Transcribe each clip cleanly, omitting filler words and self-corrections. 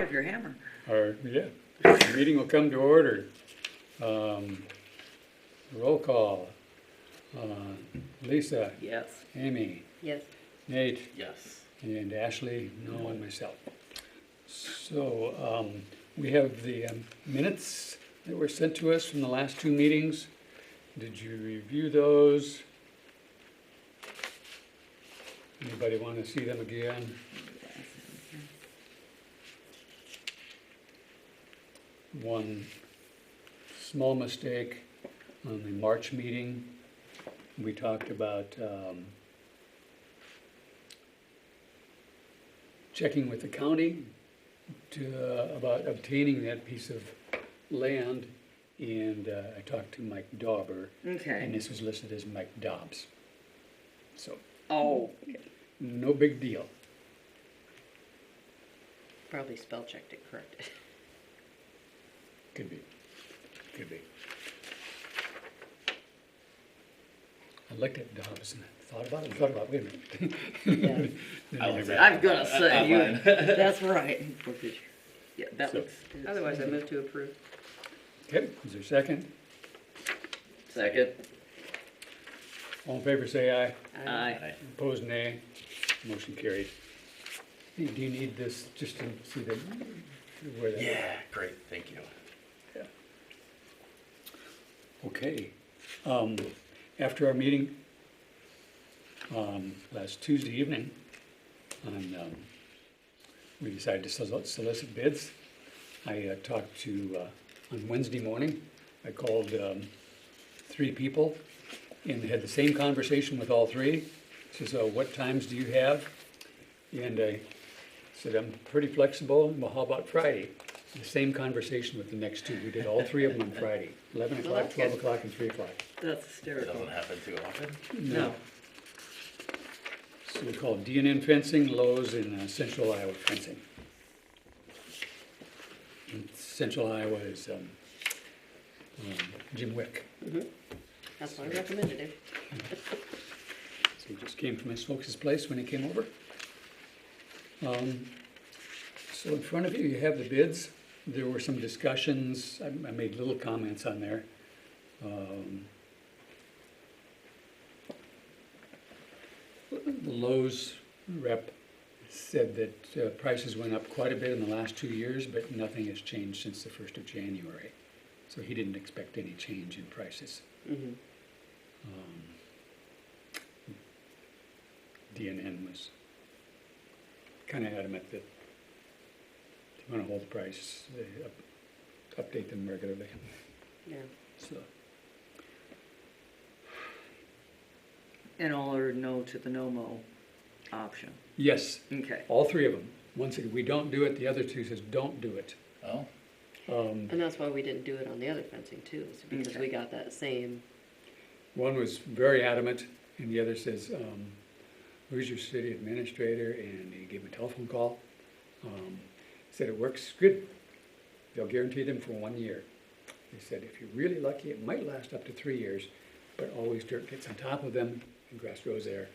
with your hammer. Yeah, the meeting will come to order. Roll call. Lisa, Yes. Amy, Yes. Nate, Yes. and Ashley, no, and myself. So, we have the minutes that were sent to us from the last two meetings. Did you review those? Anybody want to see them again? One small mistake on the March meeting. We talked about checking with the county about obtaining that piece of land, and I talked to Mike Dauber, and Okay. this was listed as Mike Dobbs. So, Oh, no big deal. Probably spell checked it correct. Could be. Could be. I looked at Dobbs and thought about it, wait a minute. I like that. I'm gonna say you, Outline. that's right. Yeah, that So- looks. Otherwise, I move to approve. Okay, is there a second? Second. All in favor, say aye. Aye. Opposed, nay. Motion carried. Hey, do you need this just to see where that? Yeah, great, thank you. Yeah. Okay. After our meeting last Tuesday evening, we decided to solicit bids. I talked to, on Wednesday morning, I called 3 people and had the same conversation with all 3. Says, what times do you have? And I said, I'm pretty flexible. Well, how about Friday? The same conversation with the next 2. We did all 3 of them on Friday, 11 Well, o'clock, that's 12 good. o'clock, and 3 o'clock. That's It hysterical. doesn't happen too often. No. So we called D&N Fencing, Lowe's, and Central Iowa Fencing. And Central Iowa is Jim Wick. That's why I recommended it. So he just came from his folks' place when he came over. So in front of you, you have the bids. There were some discussions. I made little comments on there. The Lowe's rep said that prices went up quite a bit in the last 2 years, but nothing has changed since the 1st of January. So he didn't expect any change in prices. Mm-hmm. DNN was kind of adamant that they want to hold the price, they update them regularly. Yeah. So, And all or no to the no-mo option. yes, Okay. all 3 of them. One said, we don't do it, the other 2 says, don't do it. Oh, And that's why we didn't do it on the other fencing too, is because Okay. we got that same, One was very adamant, and the other says, who's your city administrator? And he gave him a telephone call. Said it works good. They'll guarantee them for 1 year. They said if you're really lucky, it might last up to 3 years, but always dirt gets on top of them and grass grows there.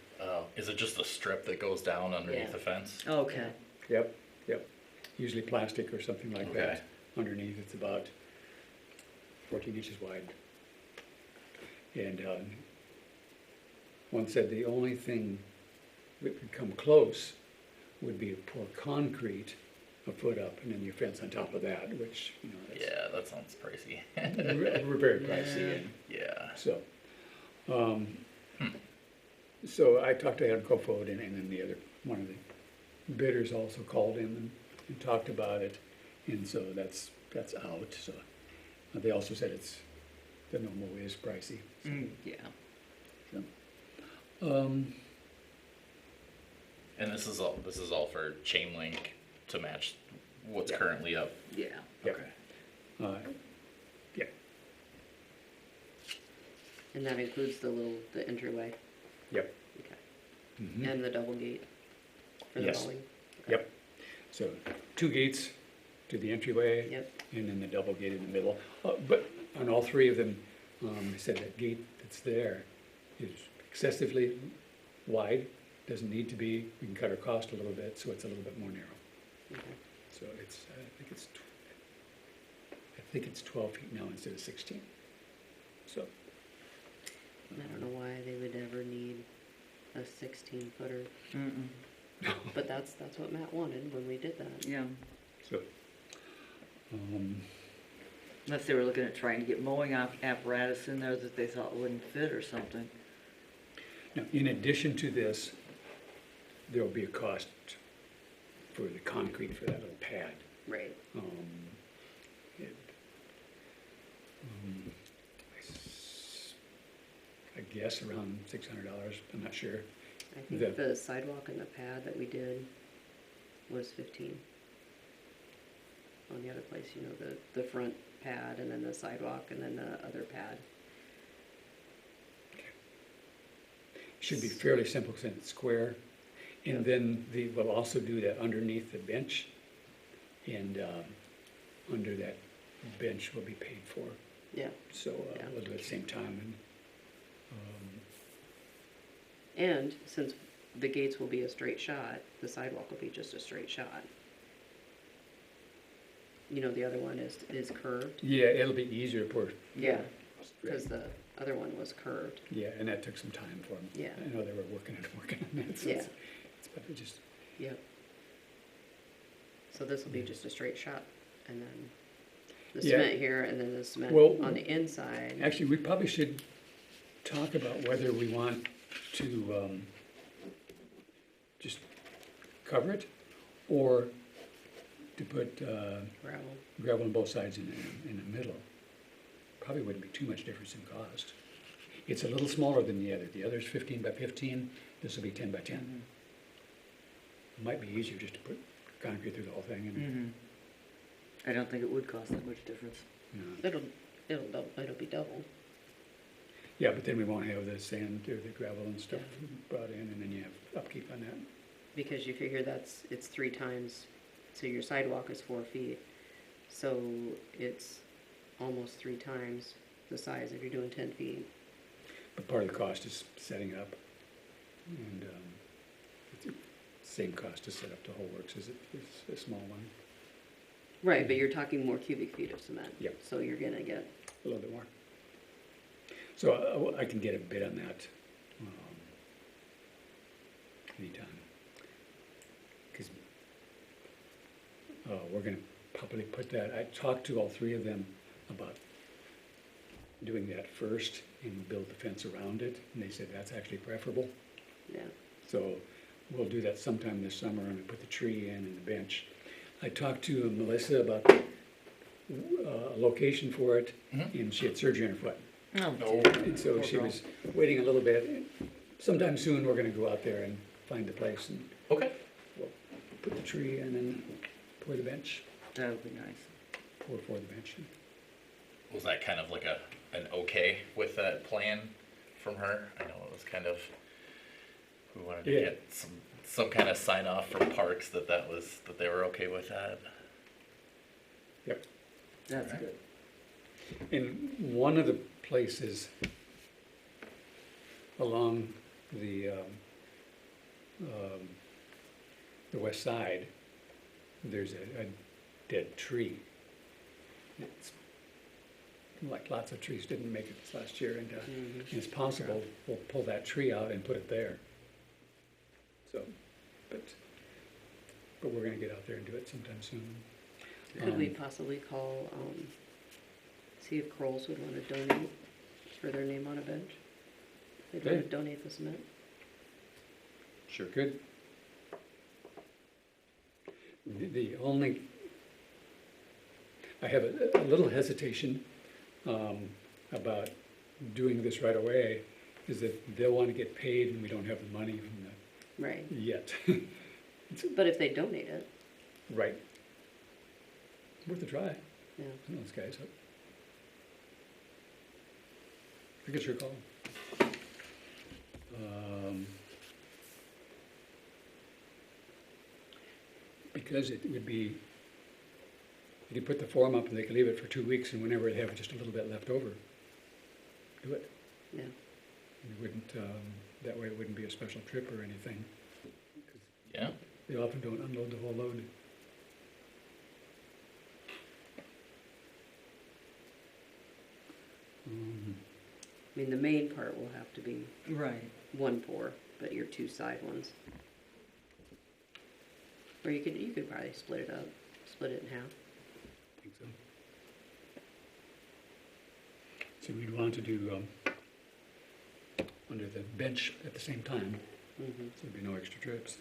is it just a strip that goes down underneath Yeah. the fence? Okay. Yep, yep. Usually plastic or something like that. Okay. Underneath, it's about 14 inches wide. And one said the only thing that could come close would be to pour concrete a foot up and then your fence on top of that, which, you know, that's, Yeah, that sounds pricey. we're very pricey. And Yeah. so, so I talked to Ed Kofod, and then the other, one of the bidders also called in and talked about it, and so that's out, so. They also said the normal is pricey. Yeah. So, And this is all for chain link to match what's Yeah. currently up. Yeah. Yep. Okay. Yeah, and that includes the entryway. yep. Okay. Mhm. And the double gate for the Yes. mowing. Yep. So 2 gates to the entryway. Yep. And then the double gate in the middle. But on all 3 of them, they said that gate that's there is excessively wide, doesn't need to be. We can cut our cost a little bit, so it's a little bit more narrow. Okay. So, So I think it's 12 feet now instead of 16. So, I don't know why they would ever need a 16-footer, Mm-mm. but that's what Matt wanted when we did that. Yeah, so, um, unless they were looking at trying to get mowing apparatus in there that they thought wouldn't fit or something. now, in addition to this, there will be a cost for the concrete for that little pad. Right. It- I guess around $600, I'm not sure. I think The- the sidewalk and the pad that we did was 15. On the other place, you know, the front pad and then the sidewalk and then the other pad. Should be fairly simple since it's square. Yeah. And then we'll also do that underneath the bench. And under that bench will be paid for. Yeah. So Yeah. we'll do it at the same time. And since the gates will be a straight shot, the sidewalk will be just a straight shot. You know, the other one is curved. Yeah, it'll be easier for. Yeah. Because the other one was curved. Yeah, and that took some time for them. Yeah. I know they were working on that. So Yeah. it's better just, Yep. So this will be just a straight shot, and then the Yeah. cement here, and then the cement Well, on the inside. actually, we probably should talk about whether we want to just cover it or to put Gravel. gravel on both sides in the middle. Probably wouldn't be too much difference in cost. It's a little smaller than the other. The other's 15 by 15, this will be 10 by 10. It might be easier just to put concrete through the whole thing and, Mm-hmm. I don't think it would cost that much difference. you know. It'll be double. Yeah, but then we won't have the sand or the gravel and stuff Yeah. brought in, and then you have upkeep on that. Because you figure it's 3 times, so your sidewalk is 4 feet. So it's almost 3 times the size if you're doing 10 feet. But part of the cost is setting up, and it's the same cost to set up the whole works as a small one, Right, but you're talking more cubic feet of cement. Yep. So you're gonna get, a little bit more. So I can get a bid on that anytime. Because we're gonna probably put that, I talked to all 3 of them about doing that first and build the fence around it, and they said that's actually preferable. yeah. So we'll do that sometime this summer and put the tree in and the bench. I talked to Melissa about a location for it, and she had surgery on her foot. Oh, No. dear. And so Poor she girl. was waiting a little bit. Sometime soon, we're gonna go out there and find a place and Okay. we'll put the tree in and pour the bench, That would be nice. pour for the bench. Was that kind of like an okay with that plan from her? I know it was kind of, we wanted to Yeah. get some kind of sign off from Parks that they were okay with that. Yep. That's Alright. good. In one of the places along the west side, there's a dead tree. It's like lots of trees didn't make it this last year, and it's possible we'll pull that tree out and put it there. So, but we're gonna get out there and do it sometime soon. Could we possibly call, see if Kroll's would wanna donate for their name on a bench? They'd wanna Okay. donate the cement? Sure could. The only, I have a little hesitation about doing this right away, is that they'll want to get paid and we don't have the money from Right, the, yet. but if they donate it, Right. It's worth a try. yeah. I know those guys. I guess your call. Because it would be, you could put the form up and they could leave it for 2 weeks, and whenever they have just a little bit left over, do it. Yeah, You wouldn't, that way it wouldn't be a special trip or anything. Yeah. They often don't unload the whole load. mean, the main part will have to be Right. 1-4, but your 2 side ones. Or you could probably split it up, split it in half. I think so. So we'd want to do, under the bench at the same time, Mm-hmm. so there'd be no extra trips.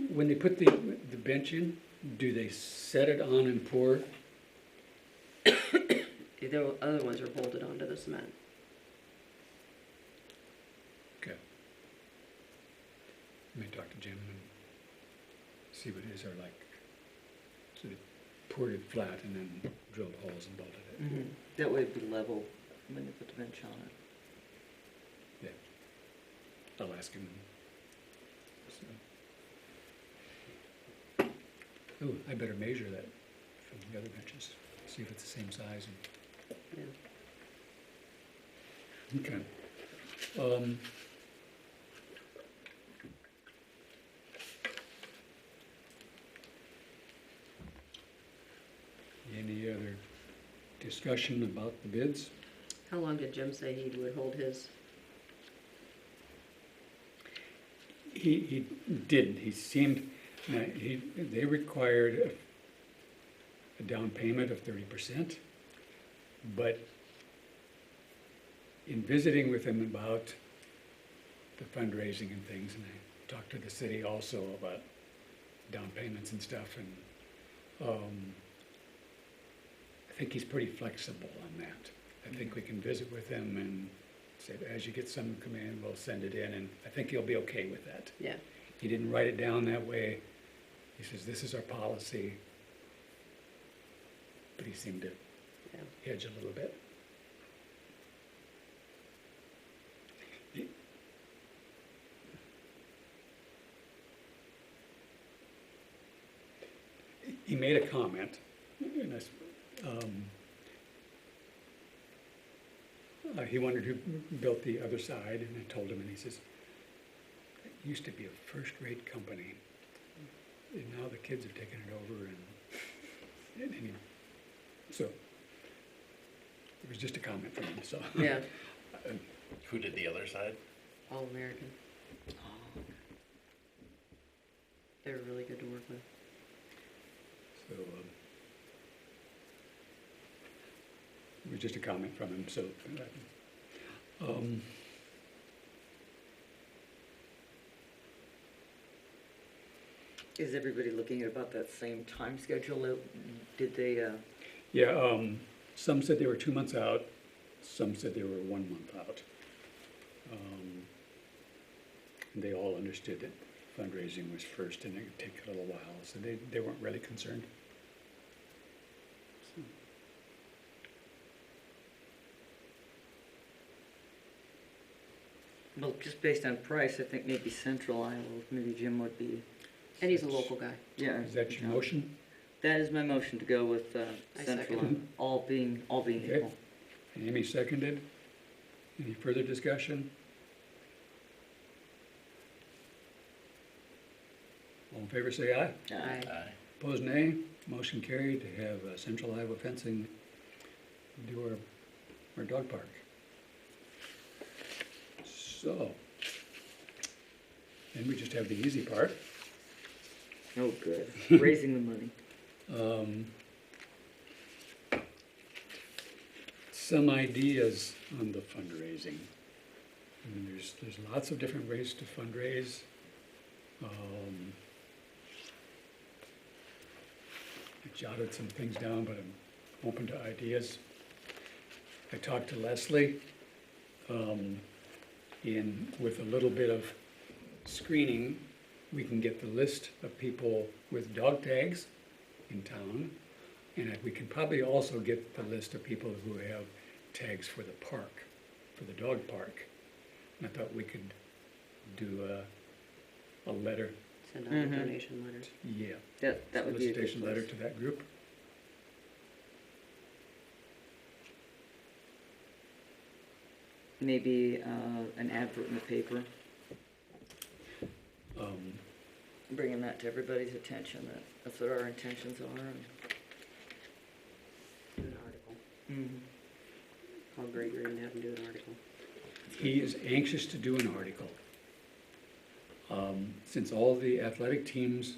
When they put the bench in, do they set it on and pour? The other ones are bolted onto the cement. Okay. Let me talk to Jim and see what his are like. So they poured it flat and then drilled holes and bolted it. Mm-hmm. That way it'd be level when they put the bench on it. Yeah. I'll ask him. So. Oh, I better measure that from the other benches, see if it's the same size. Yeah. Okay. Any other discussion about the bids? How long did Jim say he would hold his? He didn't. He seemed, they required a down payment of 30%, but in visiting with him about the fundraising and things, and I talked to the city also about down payments and stuff, and I think he's pretty flexible on that. I think we can visit with him and say, as you get some come in, we'll send it in, and I think he'll be okay with that. Yeah. He didn't write it down that way. He says, this is our policy. But he seemed to Yeah. hedge a little bit. He made a comment, and he wondered who built the other side, and I told him, and he says, it used to be a first-rate company, and now the kids have taken it over, and anyway, so it was just a comment from him, so. Yeah. Who did the other side? All American. Oh, They were really good to work with. So, it was just a comment from him, so. Is everybody looking at about that same time schedule? Did they, Yeah, some said they were 2 months out, some said they were 1 month out. And they all understood that fundraising was first and it would take a little while, so they weren't really concerned. So. well, just based on price, I think maybe Central Iowa, maybe Jim would be, And he's a local guy. yeah. Is that your motion? That is my motion to go with I Central second. Iowa, all being Okay. equal. Amy seconded. Any further discussion? All in favor say aye. Aye. Aye. Opposed, nay. Motion carried to have Central Iowa Fencing do our dog park. So, then we just have the easy part. Oh, good, raising the money. Some ideas on the fundraising. I mean, there's lots of different ways to fundraise. I jotted some things down, but I'm open to ideas. I talked to Leslie, with a little bit of screening, we can get the list of people with dog tags in town, and we can probably also get the list of people who have tags for the park, for the dog park. And I thought we could do a letter, Send out Mhm. a donation letter. yeah, That would be a good solicitation letter place. to that group. Maybe an advert in the paper, Um, bringing that to everybody's attention, that's what our intentions are. Do an article. Mhm. agree to have him do an article. He is anxious to do an article. Since all the athletic teams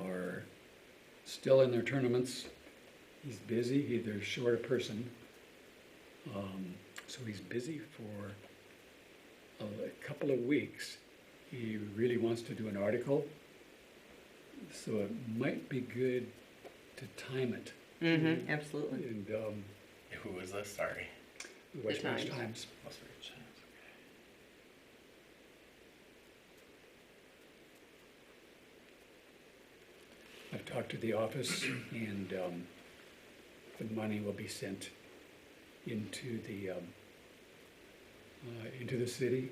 are still in their tournaments, he's busy, they're short a person. So he's busy for a couple of weeks. He really wants to do an article, so it might be good to time it. Mm-hmm, absolutely. And Who is this? Sorry. the West Branch Times. Times. Westridge Times, I've talked to the office, and the money will be sent into the city.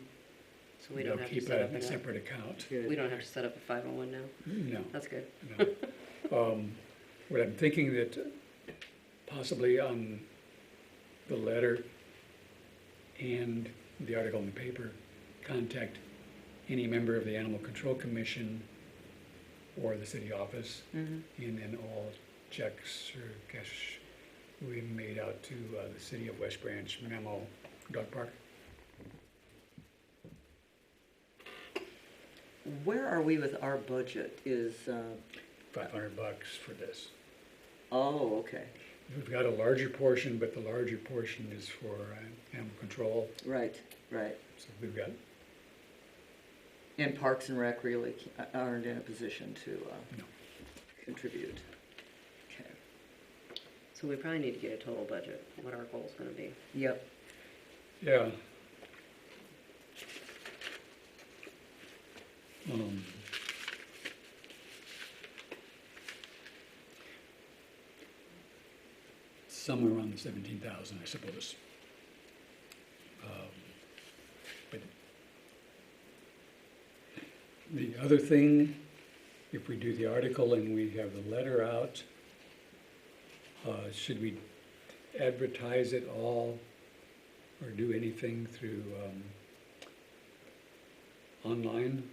So we don't They'll have to keep set it up in a an, separate account. we don't have to set up a 501 now? No, That's good. no. What I'm thinking that possibly on the letter and the article in the paper, contact any member of the Animal Control Commission or the city office, Mm-hmm. and then all checks or cash will be made out to the city of West Branch, Memo Dog Park. Where are we with our budget? Is, $500 for this. oh, okay, We've got a larger portion, but the larger portion is for animal control. right, right. So we've got, And Parks and Rec really aren't in a position to no, contribute. Okay. So we probably need to get a total budget, what our goal's gonna be. Yep. yeah. Um, Somewhere around the 17,000, I suppose. But the other thing, if we do the article and we have the letter out, should we advertise it all or do anything through online?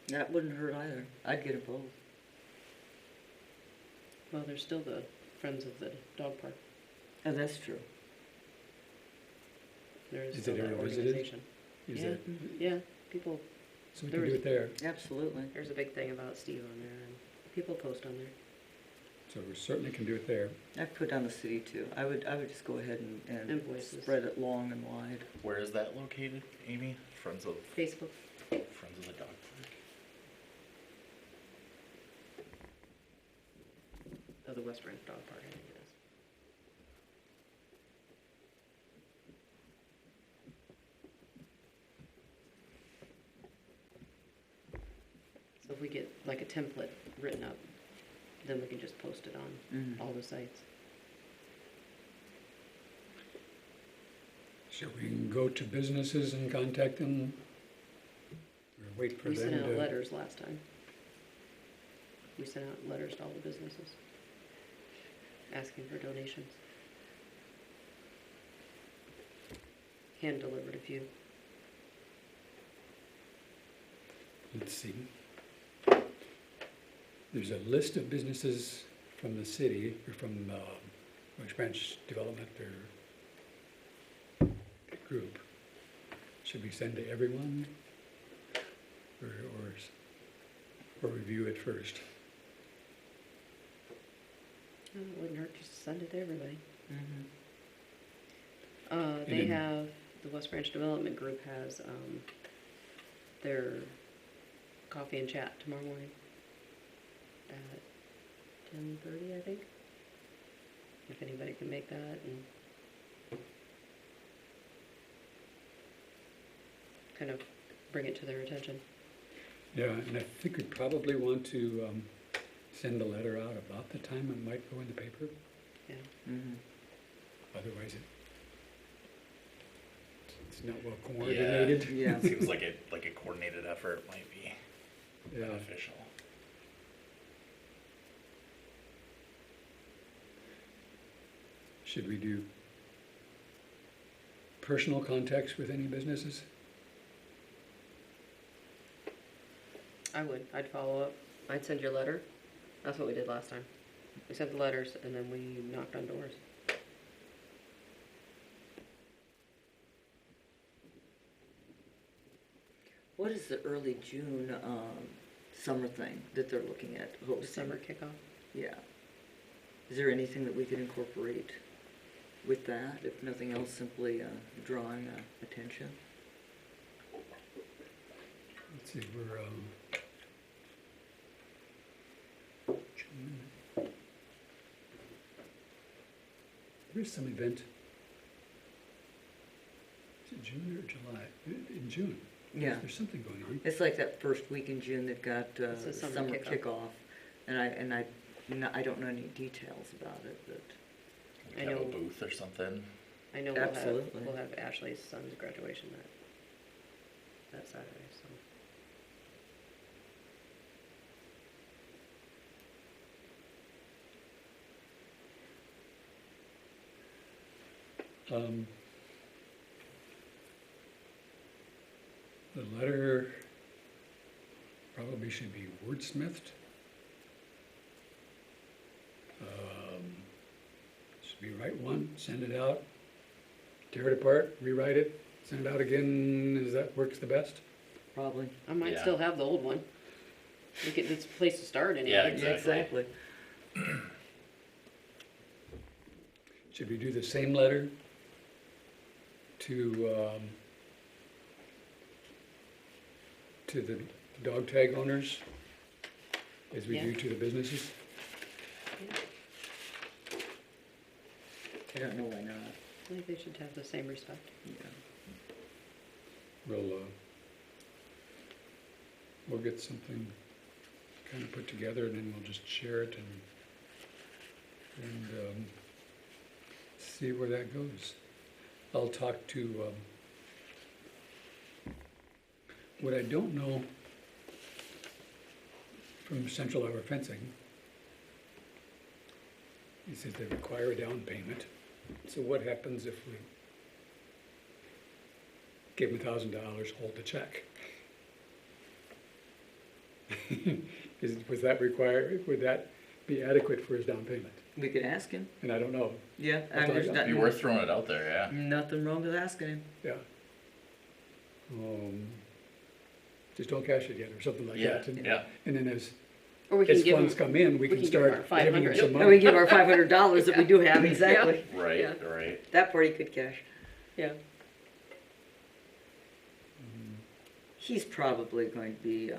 That wouldn't hurt either. I'd get it both. Well, there's still the Friends of the Dog Park. Oh, that's true. There is Is still it that ever visited? organization. Is Yeah. that, Yeah, people, so we There can do was- it there. Absolutely. there's a big thing about Steve on there, and people post on there. So we certainly can do it there. I'd put down the city too. I would just go ahead and Invoices. spread it long and wide. Where is that located, Amy? Friends of Facebook. Friends of the Dog Park. Of the West Branch Dog Park, I think it is. So if we get like a template written up, then we can just post it on Mhm. all the sites. Shall we go to businesses and contact them? Or wait for We them sent to? out letters last time. We sent out letters to all the businesses, asking for donations. Hand delivered a few. Let's see. There's a list of businesses from the city, or from West Branch Development, or group. Should we send to everyone? Or review it first? Oh, it wouldn't hurt just to send it to everybody. Mhm. They then- have, the West Branch Development Group has, their coffee and chat tomorrow morning at 10:30, I think. If anybody can make that and kind of bring it to their attention. Yeah, and I think we'd probably want to send a letter out about the time it might go in the paper. Yeah. Mhm. Otherwise it's not well coordinated. Yeah. Seems like a coordinated effort might be Yeah. beneficial. Should we do personal contacts with any businesses? I would. I'd follow up. I'd send you a letter. That's what we did last time. We sent the letters and then we knocked on doors. What is the early June, summer thing that they're looking at The hosting? summer kickoff. Yeah. Is there anything that we could incorporate with that, if nothing else, simply, drawing, attention? Let's see, we're, June. There's some event. Is it June or July? In June. Yeah. There's something going on. It's like that first week in June they've got, It's a summer summer kickoff. kickoff, I don't know any details about it, but. I Have a know- booth or something. I know Absolutely. we'll have Ashley's son's graduation that Saturday, so. Um, The letter probably should be wordsmithed. Should be write one, send it out, tear it apart, rewrite it, send it out again, is that works the best? Probably. I might Yeah. still have the old one. It's a place to start anyway. Yeah, exactly. Should we do the same letter to the dog tag owners as we Yeah. do to the businesses? I don't know why not. I think they should have the same respect. Yeah. We'll get something kind of put together and then we'll just share it and see where that goes. I'll talk to, what I don't know from Central Iowa Fencing, he says they require a down payment. So what happens if we give him $1,000, hold the check? Would that be adequate for his down payment? We could ask him. And I don't know, Yeah, I thought there's it'd It'd be nothing, worth throwing it out there, yeah. nothing wrong with asking him. yeah. Just don't cash it yet, or something like Yeah, that. And- yeah. And then as Or we can give funds them, come in, we we can can give him start our giving him 500. some And we money. give our $500 that we do have, exactly. Right, Yeah. right. That part he could cash. yeah. He's probably going to be,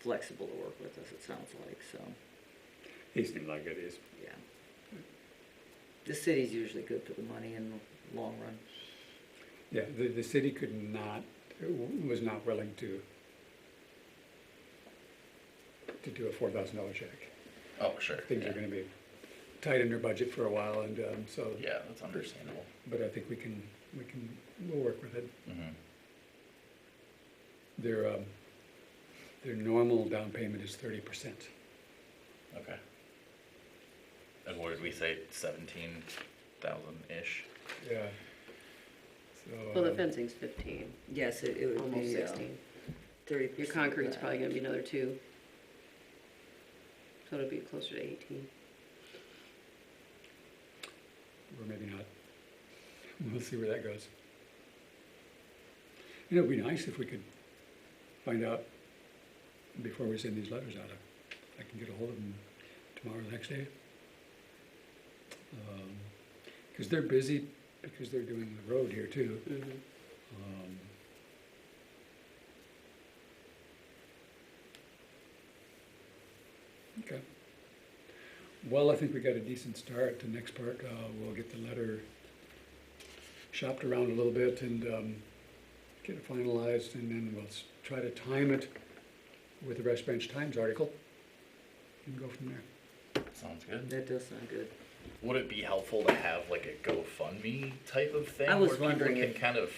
flexible to work with us, it sounds like, so, He seemed like it is. yeah. The city's usually good for the money in the long run. Yeah, the city could not, was not willing to do a $4,000 check. Oh, sure. Things yeah. are gonna be tight in their budget for a while, and so, Yeah, that's understandable. but I think we'll work with it. Mm-hmm. Their normal down payment is 30%. Okay. And what did we say, 17,000-ish? Yeah. So, Well, the fencing's 15, Yes, it would almost be, 16. 30%. Your concrete's probably gonna be another 2. So it'll be closer to 18. or maybe not. We'll see where that goes. You know, it'd be nice if we could find out before we send these letters out. I can get a hold of them tomorrow, the next day. Because they're busy, because they're doing the road here too. Mm-hmm. Um, Okay. Well, I think we got a decent start. The next part, we'll get the letter shopped around a little bit and get it finalized, and then we'll try to time it with the West Branch Times article and go from there. Sounds good. That does sound good. Would it be helpful to have like a GoFundMe type of thing? I was where wondering people if- can kind of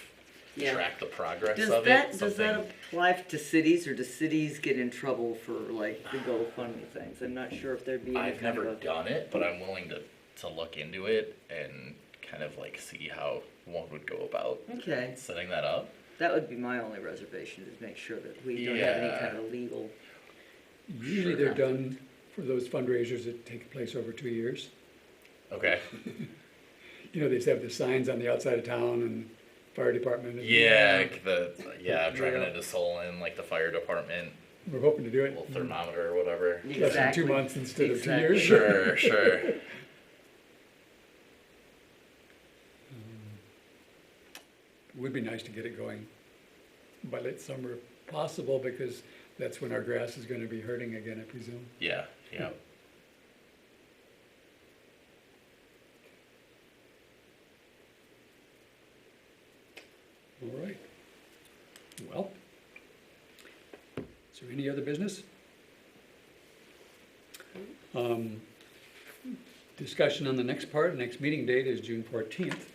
Yeah. track the progress Does of that, it? does that Something- apply to cities, or do cities get in trouble for like the GoFundMe things? I'm not sure if there'd be any I've kind never of a. done it, but I'm willing to look into it and kind of like see how one would go about Okay, setting that up. that would be my only reservation, is make sure that we don't have any Yeah. kind of legal. Usually Sure. they're done for those fundraisers that take place over 2 years. Okay. You know, they just have the signs on the outside of town and fire department. Yeah, driving Yeah. into Solon, like the fire department, We're hoping to do it little thermometer or whatever. less than 2 Exactly. months instead of 2 Exactly. years. Sure, sure. It would be nice to get it going by late summer if possible, because that's when our grass is gonna be hurting again, I presume. Yeah, yeah. All right. Well, is there any other business? Discussion on the next part, next meeting date is June 14th.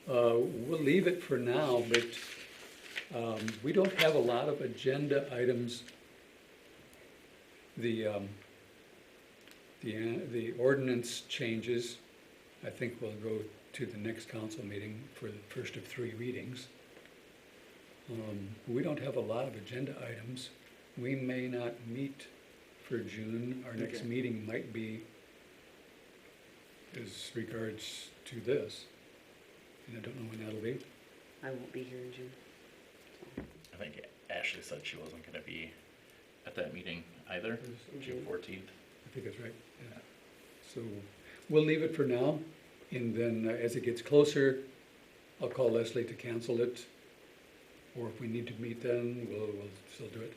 We'll leave it for now, but we don't have a lot of agenda items. The ordinance changes, I think will go to the next council meeting for the first of 3 readings. We don't have a lot of agenda items. We may not meet for June. Our next Okay. meeting might be as regards to this. And I don't know when that'll be. I won't be here in June. I think Ashley said she wasn't gonna be at that meeting either, June 14th. I think that's right, yeah. So we'll leave it for now, and then as it gets closer, I'll call Leslie to cancel it. Or if we need to meet then, we'll still do it.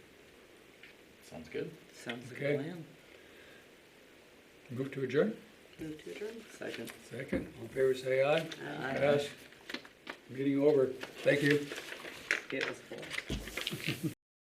Sounds good. Sounds like Okay. a plan. Move to adjourn? Move to adjourn. Second. Second, all in favor say aye. Aye. Pass. Meeting over. Thank you. It was full.